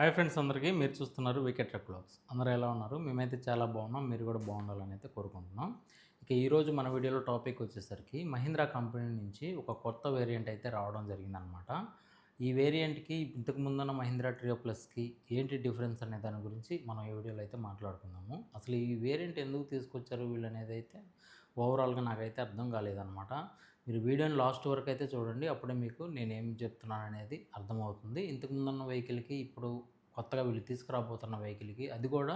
Hi friends అందరికీ మీరు చూస్తున్నారు వీకెట్ ట్రక్ వ్లాగ్స్. అందరూ ఎలా ఉన్నారు? మేమైతే చాలా బాగున్నాం. మీరు కూడా బాగుండాలని అయితే కోరుకుంటున్నాం. ఇక ఈరోజు మన వీడియోలో టాపిక్ వచ్చేసరికి మహీంద్రా కంపెనీ నుంచి ఒక కొత్త వేరియంట్ అయితే రావడం జరిగిందనమాట. ఈ వేరియంట్‌కి ఇంతకు ముందున్న మహీంద్రా ట్రియో ప్లస్‌కి ఏంటి డిఫరెన్స్ అనే దాని గురించి మనం ఈ వీడియోలో అయితే మాట్లాడుకుందాము. అసలు ఈ వేరియంట్ ఎందుకు తీసుకొచ్చారు వీళ్ళనేది అయితే ఓవరాల్‌గా నాకైతే అర్థం కాలేదనమాట. మీరు వీడియోని లాస్ట్ వరకు అయితే చూడండి. అప్పుడే మీకు నేనేం చెప్తున్నాననేది అర్థమవుతుంది. ఇంతకు ముందున్న వెహికల్‌కి ఇప్పుడు కొత్తగా వీళ్ళు తీసుకురాబోతున్న వెహికల్‌కి అది కూడా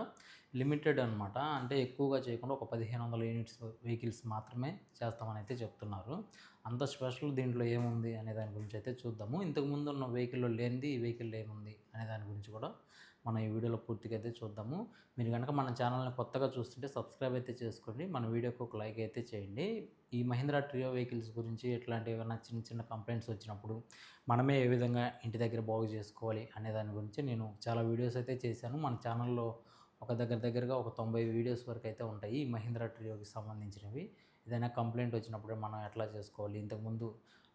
లిమిటెడ్ అనమాట. అంటే ఎక్కువగా చేయకుండా ఒక 1500 యూనిట్స్ వెహికల్స్ మాత్రమే చేస్తామని అయితే చెప్తున్నారు. అంత స్పెషల్ దీంట్లో ఏముంది అనే దాని గురించి అయితే చూద్దాము. ఇంతకు ముందు ఉన్న వెహికల్‌లో లేనిది ఈ వెహికల్‌లో ఏముంది అనే దాని గురించి కూడా మనం ఈ వీడియోలో పూర్తిగా అయితే చూద్దాము. మీరు గనక మన ఛానల్‌ని కొత్తగా చూస్తుంటే సబ్స్క్రైబ్ అయితే చేసుకోండి. మన వీడియోకి ఒక లైక్ అయితే చేయండి. ఈ మహీంద్రా ట్రియో వెహికల్స్ గురించి ఎట్లాంటి ఏమైనా చిన్న చిన్న కంప్లైంట్స్ వచ్చినప్పుడు మనమే ఏ విధంగా ఇంటి దగ్గర బాగు చేసుకోవాలి అనే దాని గురించి నేను చాలా వీడియోస్ అయితే చేశాను. మన ఛానల్‌లో ఒక దగ్గరగా ఒక 90 వీడియోస్ వరకు అయితే ఉంటాయి ఈ మహీంద్రా ట్రియోకి సంబంధించినవి. ఏదైనా కంప్లైంట్ వచ్చినప్పుడు మనం ఎట్లా చేసుకోవాలి, ఇంతకుముందు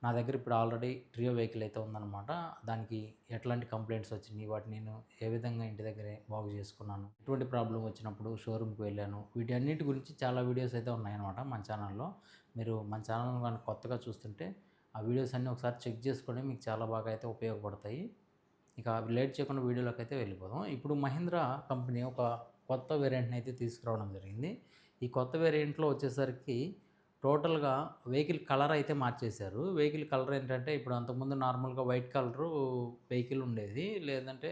నా దగ్గర ఇప్పుడు ఆల్రెడీ ట్రియో వెహికల్ అయితే ఉందన్నమాట. దానికి ఎట్లాంటి కంప్లైంట్స్ వచ్చినాయి, వాటిని నేను ఏ విధంగా ఇంటి దగ్గరే బాగు చేసుకున్నాను, ఎటువంటి ప్రాబ్లం వచ్చినప్పుడు షోరూమ్కి వెళ్ళాను, వీటన్నిటి గురించి చాలా వీడియోస్ అయితే ఉన్నాయన్నమాట మన ఛానల్లో. మీరు మన ఛానల్ కానీ కొత్తగా చూస్తుంటే ఆ వీడియోస్ అన్నీ ఒకసారి చెక్ చేసుకోండి, మీకు చాలా బాగా అయితే ఉపయోగపడతాయి. ఇక లేట్ చేయకుండా వీడియోలోకి అయితే వెళ్ళిపోదాం. ఇప్పుడు మహీంద్రా కంపెనీ ఒక కొత్త వేరియంట్‌ని అయితే తీసుకురావడం జరిగింది. ఈ కొత్త వేరియంట్‌లో వచ్చేసరికి టోటల్‌గా వెహికల్ కలర్ అయితే మార్చేశారు. వెహికల్ కలర్ ఏంటంటే ఇప్పుడు అంతకుముందు నార్మల్‌గా వైట్ కలరు వెహికల్ ఉండేది. లేదంటే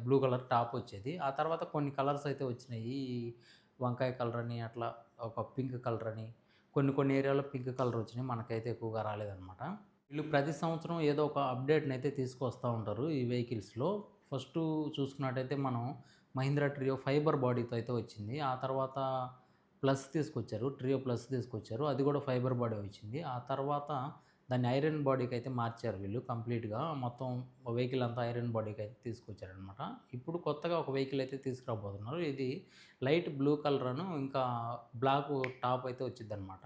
బ్లూ కలర్ టాప్ వచ్చేది. ఆ తర్వాత కొన్ని కలర్స్ అయితే వచ్చినాయి. వంకాయ కలర్ అని అట్లా ఒక పింక్ కలర్ అని కొన్ని ఏరియాలో పింక్ కలర్ వచ్చినాయి. మనకైతే ఎక్కువగా రాలేదనమాట. వీళ్ళు ప్రతి సంవత్సరం ఏదో ఒక అప్డేట్‌ని అయితే తీసుకొస్తా ఉంటారు ఈ వెహికల్స్‌లో. ఫస్టు చూసుకున్నట్టయితే మనం మహీంద్రా ట్రియో ఫైబర్ బాడీతో అయితే వచ్చింది. ఆ తర్వాత ప్లస్ తీసుకొచ్చారు. ట్రియో ప్లస్ తీసుకొచ్చారు. అది కూడా ఫైబర్ బాడీ వచ్చింది. ఆ తర్వాత దాన్ని ఐరన్ బాడీకి అయితే మార్చారు వీళ్ళు కంప్లీట్‌గా. మొత్తం వెహికల్ అంతా ఐరన్ బాడీకి అయితే తీసుకొచ్చారనమాట. ఇప్పుడు కొత్తగా ఒక వెహికల్ అయితే తీసుకురాబోతున్నారు. ఇది లైట్ బ్లూ కలర్ ఇంకా బ్లాక్ టాప్ అయితే వచ్చిద్దనమాట.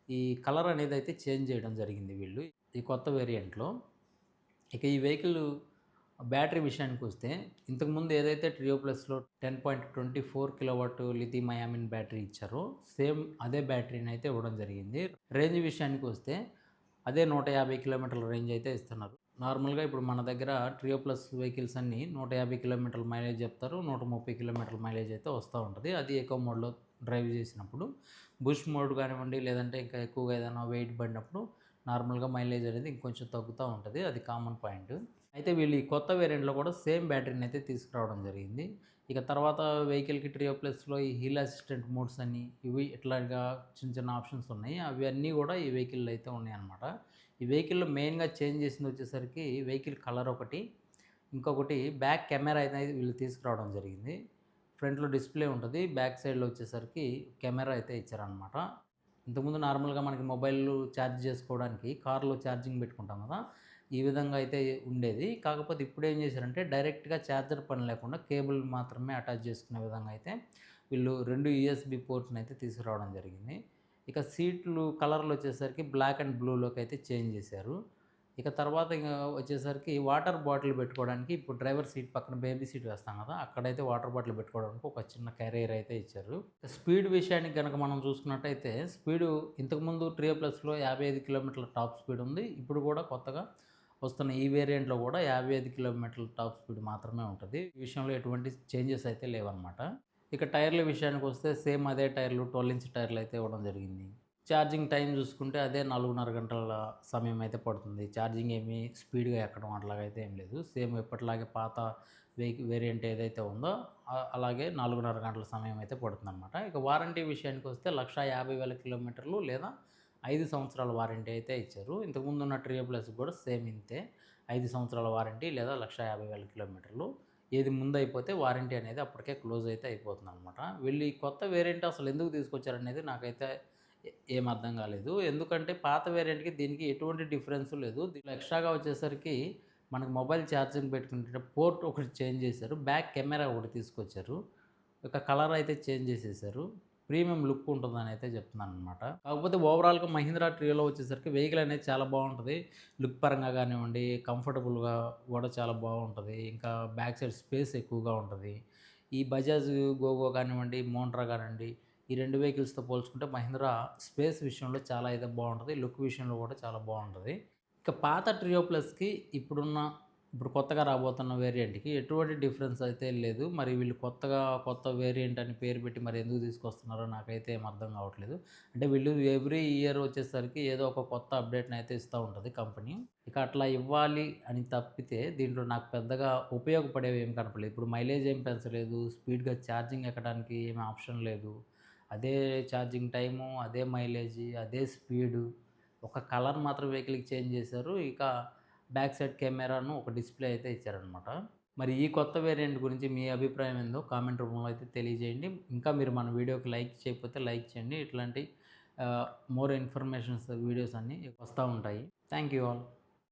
ఈ కలర్ అనేది అయితే చేంజ్ చేయడం జరిగింది వీళ్ళు ఈ కొత్త వేరియంట్‌లో. ఇక ఈ వెహికల్ బ్యాటరీ విషయానికొస్తే ఇంతకుముందు ఏదైతే ట్రియో ప్లస్‌లో 10.24 కిలోవాట్ లిథియం అయామిన్ బ్యాటరీ ఇచ్చారో సేమ్ అదే బ్యాటరీని అయితే ఇవ్వడం జరిగింది. రేంజ్ విషయానికొస్తే అదే 150 కిలోమీటర్ల రేంజ్ అయితే ఇస్తున్నారు. నార్మల్‌గా ఇప్పుడు మన దగ్గర ట్రియో ప్లస్ వెహికల్స్ అన్నీ 150 కిలోమీటర్ల మైలేజ్ చెప్తారు. 130 కిలోమీటర్ల మైలేజ్ అయితే వస్తూ ఉంటది. అది ఎకో మోడ్‌లో డ్రైవ్ చేసినప్పుడు. బూస్ట్ మోడ్ కానివ్వండి, లేదంటే ఇంకా ఎక్కువగా ఏదైనా వెయిట్ పడినప్పుడు నార్మల్‌గా మైలేజ్ అనేది ఇంకొంచెం తగ్గుతూ ఉంటది. అది కామన్ పాయింట్. అయితే వీళ్ళు ఈ కొత్త వేరియంట్‌లో కూడా సేమ్ బ్యాటరీని అయితే తీసుకురావడం జరిగింది. ఇక తర్వాత వెహికల్‌కి ట్రియో ప్లస్‌లో ఈ హిల్ అసిస్టెంట్ మోడ్స్ అని ఇవి ఇట్లాగా చిన్న ఆప్షన్స్ ఉన్నాయి. అవి అన్నీ కూడా ఈ వెహికల్‌లో అయితే ఉన్నాయన్నమాట. ఈ వెహికల్‌లో మెయిన్‌గా చేంజ్ చేసింది వచ్చేసరికి వెహికల్ కలర్ ఒకటి, ఇంకొకటి బ్యాక్ కెమెరా అనేది వీళ్ళు తీసుకురావడం జరిగింది. ఫ్రంట్‌లో డిస్‌ప్లే ఉంటది. బ్యాక్ సైడ్‌లో వచ్చేసరికి కెమెరా అయితే ఇచ్చారనమాట. ఇంతకుముందు నార్మల్‌గా మనకి మొబైల్ ఛార్జ్ చేసుకోవడానికి కార్‌లో ఛార్జింగ్ పెట్టుకుంటాం కదా! ఈ విధంగా అయితే ఉండేది. కాకపోతే ఇప్పుడేం చేశారంటే డైరెక్ట్‌గా ఛార్జర్ పని లేకుండా కేబుల్ మాత్రమే అటాచ్ చేసుకునే విధంగా అయితే వీళ్ళు 2 యూఎస్‌బీ పోర్ట్‌ని అయితే తీసుకురావడం జరిగింది. ఇక సీట్లు కలర్‌లొచ్చేసరికి బ్లాక్ అండ్ బ్లూలోకి అయితే చేంజ్ చేశారు. ఇక తర్వాత వచ్చేసరికి వాటర్ బాటిల్ పెట్టుకోవడానికి ఇప్పుడు డ్రైవర్ సీట్ పక్కన బేబీ సీట్ వేస్తాం కదా! అక్కడైతే వాటర్ బాటిల్ పెట్టుకోవడానికి ఒక చిన్న క్యారియర్ అయితే ఇచ్చారు. స్పీడ్ విషయానికి గనక మనం చూసుకున్నట్టయితే స్పీడు ఇంతకుముందు ట్రియో ప్లస్‌లో 55 కిలోమీటర్ల టాప్ స్పీడ్ ఉంది. ఇప్పుడు కూడా కొత్తగా వస్తున్న ఈ వేరియంట్‌లో కూడా 55 కిలోమీటర్ల టాప్ స్పీడ్ మాత్రమే ఉంటది. ఈ విషయంలో ఎటువంటి చేంజెస్ అయితే లేవన్నమాట. ఇక టైర్ల విషయానికొస్తే సేమ్ అదే టైర్లు 12 ఇంచ్ టైర్లు అయితే ఇవ్వడం జరిగింది. ఛార్జింగ్ టైం చూసుకుంటే అదే 4:30 గంటల సమయం అయితే పడుతుంది. ఛార్జింగ్ ఏమి స్పీడ్‌గా ఎక్కడం అట్లాగైతే ఏం లేదు. సేమ్ ఎప్పటిలాగే పాత వేరియంట్ ఏదైతే ఉందో అలాగే 4:30 గంటల సమయం అయితే పడుతుందనమాట. ఇక వారంటీ విషయానికొస్తే 1,50,000 కిలోమీటర్లు లేదా 5 సంవత్సరాల వారంటీ అయితే ఇచ్చారు. ఇంతకుముందున్న ట్రియో ప్లస్ కూడా సేమ్ ఇంతే. 5 సంవత్సరాల వారంటీ లేదా 1,50,000 కిలోమీటర్లు. ఏది ముందయిపోతే వారంటీ అనేది అప్పటికే క్లోజ్ అయితే అయిపోతుందనమాట. వీళ్ళు ఈ కొత్త వేరియంట్ అసలు ఎందుకు తీసుకొచ్చారనేది నాకైతే ఏం అర్థం కాలేదు. ఎందుకంటే పాత వేరియంట్‌కి దీనికి ఎటువంటి డిఫరెన్సు లేదు. దీంట్లో ఎక్స్ట్రాగా వచ్చేసరికి మనకు మొబైల్ ఛార్జింగ్ పెట్టుకునే పోర్ట్ ఒకటి చేంజ్ చేశారు. బ్యాక్ కెమెరా ఒకటి తీసుకొచ్చారు. ఇక కలర్ అయితే చేంజ్ చేసేసారు. ప్రీమియం లుక్ ఉంటుందని అయితే చెప్తున్నాను అనమాట. కాకపోతే ఓవరాల్గా మహీంద్రా ట్రియోలో వచ్చేసరికి వెహికల్ అనేది చాలా బాగుంటుంది. లుక్ పరంగా కానివ్వండి, కంఫర్టబుల్గా కూడా చాలా బాగుంటుంది. ఇంకా బ్యాక్ సైడ్ స్పేస్ ఎక్కువగా ఉంటుంది. ఈ బజాజ్ గోగో కానివ్వండి, మోంట్రా కానివ్వండి, ఈ 2 వెహికల్స్‌తో పోల్చుకుంటే మహీంద్రా స్పేస్ విషయంలో చాలా అయితే బాగుంటుంది. లుక్ విషయంలో కూడా చాలా బాగుంటుంది. ఇక పాత ట్రియో ప్లస్‌కి ఇప్పుడు కొత్తగా రాబోతున్న వేరియంట్‌కి ఎటువంటి డిఫరెన్స్ అయితే లేదు. మరి వీళ్ళు కొత్త వేరియంట్ అని పేరు పెట్టి మరి ఎందుకు తీసుకొస్తున్నారో నాకైతే ఏం అర్థం కావట్లేదు. అంటే వీళ్ళు ఎవ్రీ ఇయర్ వచ్చేసరికి ఏదో ఒక కొత్త అప్డేట్‌ని అయితే ఇస్తా ఉంటది కంపెనీ. ఇక అట్లా ఇవ్వాలి అని తప్పితే దీంట్లో నాకు పెద్దగా ఉపయోగపడేవి ఏం కనపడలేదు. ఇప్పుడు మైలేజ్ ఏం పెంచలేదు. స్పీడ్‌గా ఛార్జింగ్ ఎక్కడానికి ఏమి ఆప్షన్ లేదు. అదే ఛార్జింగ్ టైము, అదే మైలేజీ, అదే స్పీడు. ఒక కలర్ మాత్రం వెహికల్‌కి చేంజ్ చేశారు. ఇక బ్యాక్ సైడ్ కెమెరాను ఒక డిస్‌ప్లే అయితే ఇచ్చారనమాట. మరి ఈ కొత్త వేరియంట్ గురించి మీ అభిప్రాయం ఏందో కామెంట్ రూపంలో అయితే తెలియజేయండి. ఇంకా మీరు మన వీడియోకి లైక్ చేయకపోతే లైక్ చేయండి. ఇట్లాంటి మోర్ ఇన్ఫర్మేషన్స్ వీడియోస్ అన్నీ వస్తా ఉంటాయి. Thank you all.